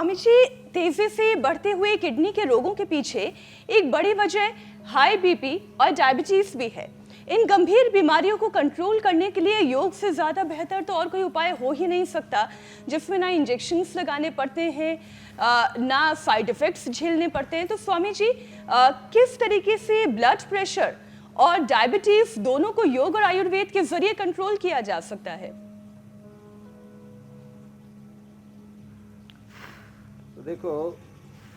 स्वामी जी, तेजी से बढ़ते हुए किडनी के रोगों के पीछे एक बड़ी वजह हाई बीपी और डायबिटीज भी है। इन गंभीर बीमारियों को कंट्रोल करने के लिए योग से ज़्यादा बेहतर तो और कोई उपाय हो ही नहीं सकता, जिसमें ना इंजेक्शन्स लगाने पड़ते हैं, ना साइड इफ़ेक्ट्स झेलने पड़ते हैं। तो स्वामी जी, किस तरीके से ब्लड प्रेशर और डायबिटीज़ दोनों को योग और आयुर्वेद के जरिए कंट्रोल किया जा सकता है? तो देखो,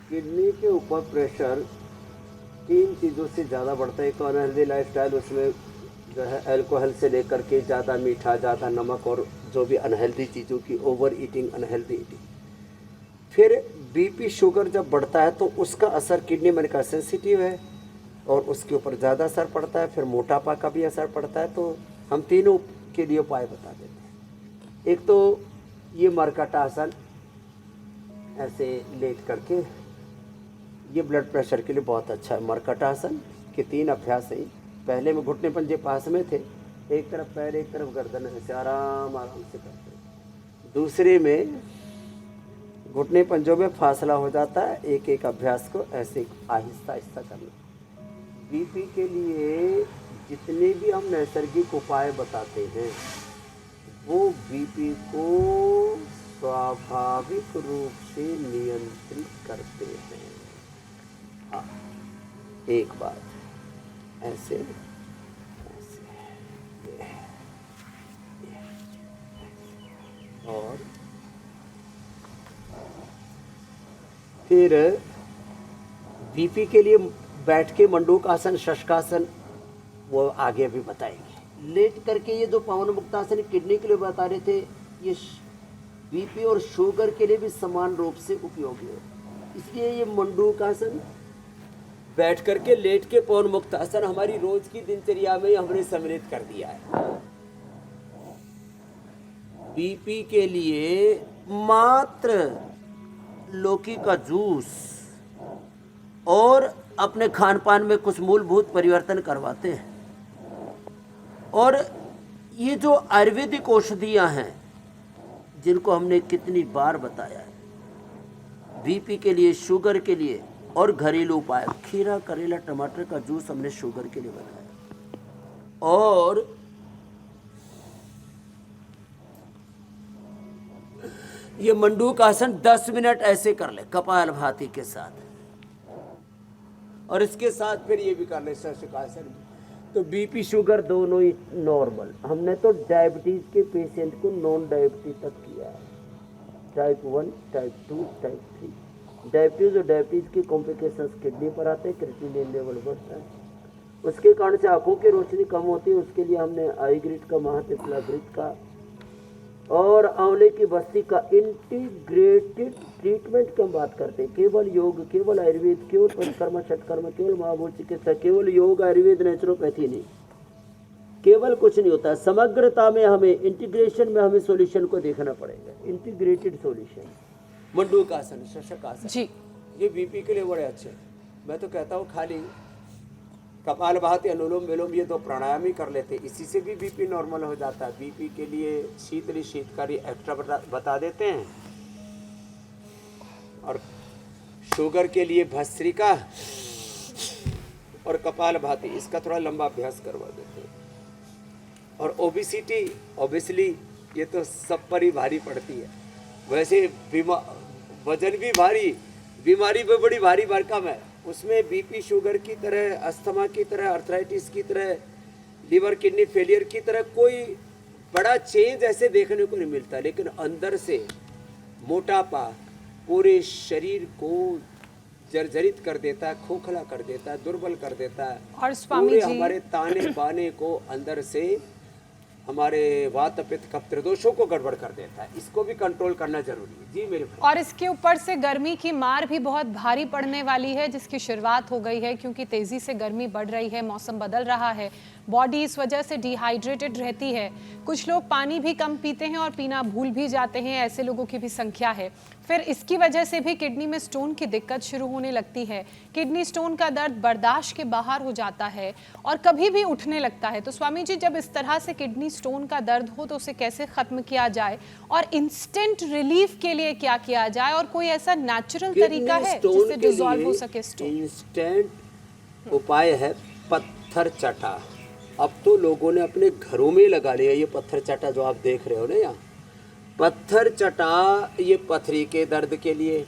किडनी के ऊपर प्रेशर 3 चीज़ों से ज़्यादा बढ़ता है। एक तो अनहेल्दी लाइफस्टाइल, उसमें जो है अल्कोहल से लेकर के ज़्यादा मीठा, ज़्यादा नमक और जो भी अनहेल्दी चीज़ों की ओवर ईटिंग, अनहेल्दी ईटिंग। फिर बीपी शुगर जब बढ़ता है तो उसका असर किडनी में का सेंसिटिव है और उसके ऊपर ज़्यादा असर पड़ता है। फिर मोटापा का भी असर पड़ता है। तो हम तीनों के लिए उपाय बता देते हैं। एक तो ये मरकटा आसन, ऐसे लेट करके, ये ब्लड प्रेशर के लिए बहुत अच्छा है। मरकटासन के 3 अभ्यास हैं। पहले में घुटने पंजे पास में थे, एक तरफ पैर एक तरफ गर्दन, ऐसे आराम आराम से करते हैं। दूसरे में घुटने पंजों में फासला हो जाता है, एक एक अभ्यास को ऐसे आहिस्ता आहिस्ता करना। बीपी के लिए जितने भी हम नैसर्गिक उपाय बताते हैं वो बीपी को स्वाभाविक रूप से नियंत्रित करते हैं। हाँ, एक बात ऐसे ऐसे और फिर बीपी के लिए बैठ के मंडूक आसन, शशकासन, वो आगे भी बताएंगे। लेट करके ये जो पवन मुक्तासन किडनी के लिए बता रहे थे, ये बीपी और शुगर के लिए भी समान रूप से उपयोगी है। इसलिए ये मंडूकासन, बैठ करके लेट के पवन मुक्त आसन हमारी रोज की दिनचर्या में हमने सम्मिलित कर दिया है। बीपी के लिए मात्र लौकी का जूस और अपने खान पान में कुछ मूलभूत परिवर्तन करवाते हैं। और ये जो आयुर्वेदिक औषधियाँ हैं जिनको हमने कितनी बार बताया है, बीपी के लिए, शुगर के लिए, और घरेलू उपाय, खीरा, करेला, टमाटर का जूस हमने शुगर के लिए बताया। और ये मंडूक आसन 10 मिनट ऐसे कर ले कपालभाति के साथ, और इसके साथ फिर ये भी कर ले शशकासन। तो बीपी शुगर दोनों ही नॉर्मल। हमने तो डायबिटीज के पेशेंट को नॉन डायबिटीज तक किया है, टाइप 1, टाइप 2, टाइप 3। डायबिटीज और डायबिटीज के कॉम्प्लिकेशंस किडनी पर आते हैं, क्रिएटिनिन लेवल बढ़ता है, उसके कारण से आंखों की रोशनी कम होती है। उसके लिए हमने आई ग्रिड का, महातिपलाग्रिड का और आंवले की बस्ती का इंटीग्रेटेड ट्रीटमेंट की हम बात करते हैं। केवल योग, केवल आयुर्वेद, केवल पंचकर्मा, षटकर्मा, केवल महाभूत चिकित्सा, केवल योग, आयुर्वेद, नेचुरोपैथी नहीं, केवल कुछ नहीं होता। समग्रता में हमें, इंटीग्रेशन में हमें सॉल्यूशन को देखना पड़ेगा, इंटीग्रेटेड सॉल्यूशन। मंडूकासन, शशकासन जी, ये बीपी के लिए बड़े अच्छे। मैं तो कहता हूँ खाली कपालभाति, अनुलोम विलोम, ये 2 प्राणायाम ही कर लेते, इसी से भी बीपी नॉर्मल हो जाता है। बीपी के लिए शीतली शीतकारी एक्स्ट्रा बता देते हैं, और शुगर के लिए भस्त्रिका और कपालभाति, इसका थोड़ा लंबा अभ्यास करवा देते हैं। और ओबिसिटी, ऑब्वियसली ये तो सब पर ही भारी पड़ती है। वैसे वजन भी भारी, बीमारी भी बड़ी भारी भरकम है। उसमें बीपी शुगर की तरह, अस्थमा की तरह, अर्थराइटिस की तरह, लीवर किडनी फेलियर की तरह कोई बड़ा चेंज ऐसे देखने को नहीं मिलता। लेकिन अंदर से मोटापा पूरे शरीर को जर्जरित कर देता है, खोखला कर देता है, दुर्बल कर देता है, और स्वामी जी, हमारे ताने बाने को अंदर से, हमारे वात पित्त कफ त्रिदोषों को गड़बड़ कर देता है। इसको भी कंट्रोल करना जरूरी है जी मेरे भाई। और इसके ऊपर से गर्मी की मार भी बहुत भारी पड़ने वाली है, जिसकी शुरुआत हो गई है, क्योंकि तेजी से गर्मी बढ़ रही है, मौसम बदल रहा है, बॉडी इस वजह से डिहाइड्रेटेड रहती है। कुछ लोग पानी भी कम पीते हैं और पीना भूल भी जाते हैं, ऐसे लोगों की भी संख्या है। फिर इसकी वजह से भी किडनी में स्टोन की दिक्कत शुरू होने लगती है। किडनी स्टोन का दर्द बर्दाश्त के बाहर हो जाता है और कभी भी उठने लगता है। तो स्वामी जी, जब इस तरह से किडनी स्टोन का दर्द हो तो उसे कैसे खत्म किया जाए और इंस्टेंट रिलीफ के लिए क्या किया जाए, और कोई ऐसा नेचुरल तरीका है जिससे डिसॉल्व हो सके स्टोन? इंस्टेंट उपाय है पत्थर चटा। अब तो लोगों ने अपने घरों में लगा लिया ये पत्थर चटा जो आप देख रहे हो ना यहाँ। पत्थर चटा ये पथरी के दर्द के लिए,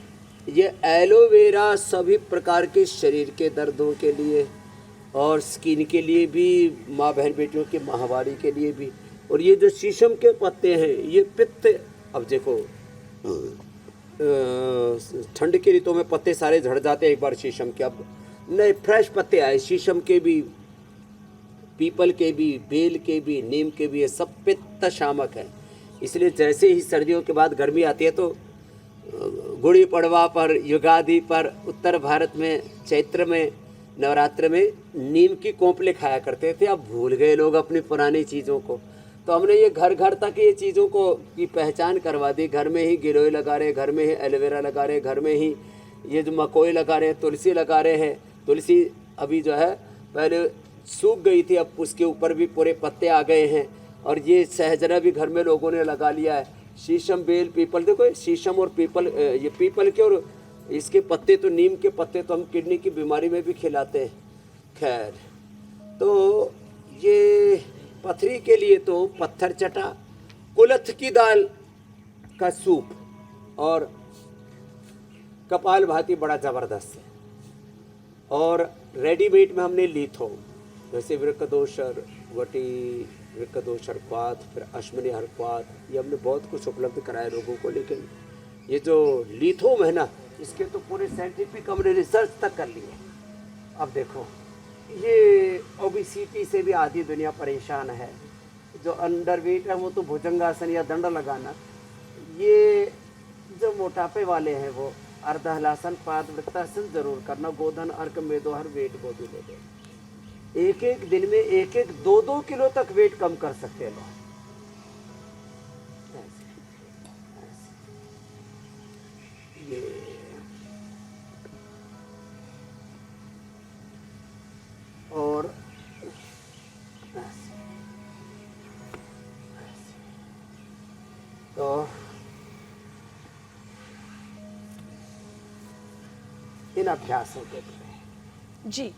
ये एलोवेरा सभी प्रकार के शरीर के दर्दों के लिए और स्किन के लिए भी, माँ बहन बेटियों के माहवारी के लिए भी। और ये जो शीशम के पत्ते हैं ये पित्त, अब देखो ठंड के ऋतु में पत्ते सारे झड़ जाते हैं एक बार शीशम के, अब नए फ्रेश पत्ते आए शीशम के भी, पीपल के भी, बेल के भी, नीम के भी, ये सब पित्त शामक है। इसलिए जैसे ही सर्दियों के बाद गर्मी आती है तो गुड़ी पड़वा पर, युगादि पर, उत्तर भारत में चैत्र में, नवरात्र में नीम की कोंपले खाया करते थे। अब भूल गए लोग अपनी पुरानी चीज़ों को, तो हमने ये घर घर तक ये चीज़ों को की पहचान करवा दी। घर में ही गिलोय लगा रहे, घर में ही एलोवेरा लगा रहे, घर में ही ये जो मकोई लगा रहे हैं, तुलसी लगा रहे हैं। तुलसी अभी जो है पहले सूख गई थी, अब उसके ऊपर भी पूरे पत्ते आ गए हैं। और ये सहजरा भी घर में लोगों ने लगा लिया है। शीशम, बेल, पीपल, देखो शीशम और पीपल, ये पीपल के और इसके पत्ते, तो नीम के पत्ते तो हम किडनी की बीमारी में भी खिलाते हैं। खैर, तो ये पथरी के लिए तो पत्थर चटा, कुलथ की दाल का सूप और कपाल भाती बड़ा ज़बरदस्त है। और रेडीमेड में हमने लीथो, जैसे वृक्कदोषर वटी, वृक्कदोषर क्वाथ, फिर अश्विनी हरक्वाथ, ये हमने बहुत कुछ उपलब्ध कराया लोगों को। लेकिन ये जो लीथोम है ना, इसके तो पूरे साइंटिफिक हमने रिसर्च तक कर लिए। अब देखो, ये ओबेसिटी से भी आधी दुनिया परेशान है। जो अंडरवेट है वो तो भुजंगासन या दंड लगाना, ये जो मोटापे वाले हैं वो अर्धहलासन, पादवृत्तासन जरूर करना, गोधन, अर्क, मेदोहर, वेट को भी ले दे। एक एक दिन में 1-2 किलो तक वेट कम कर सकते हैं लोग। ये और तो इन अभ्यासों के जी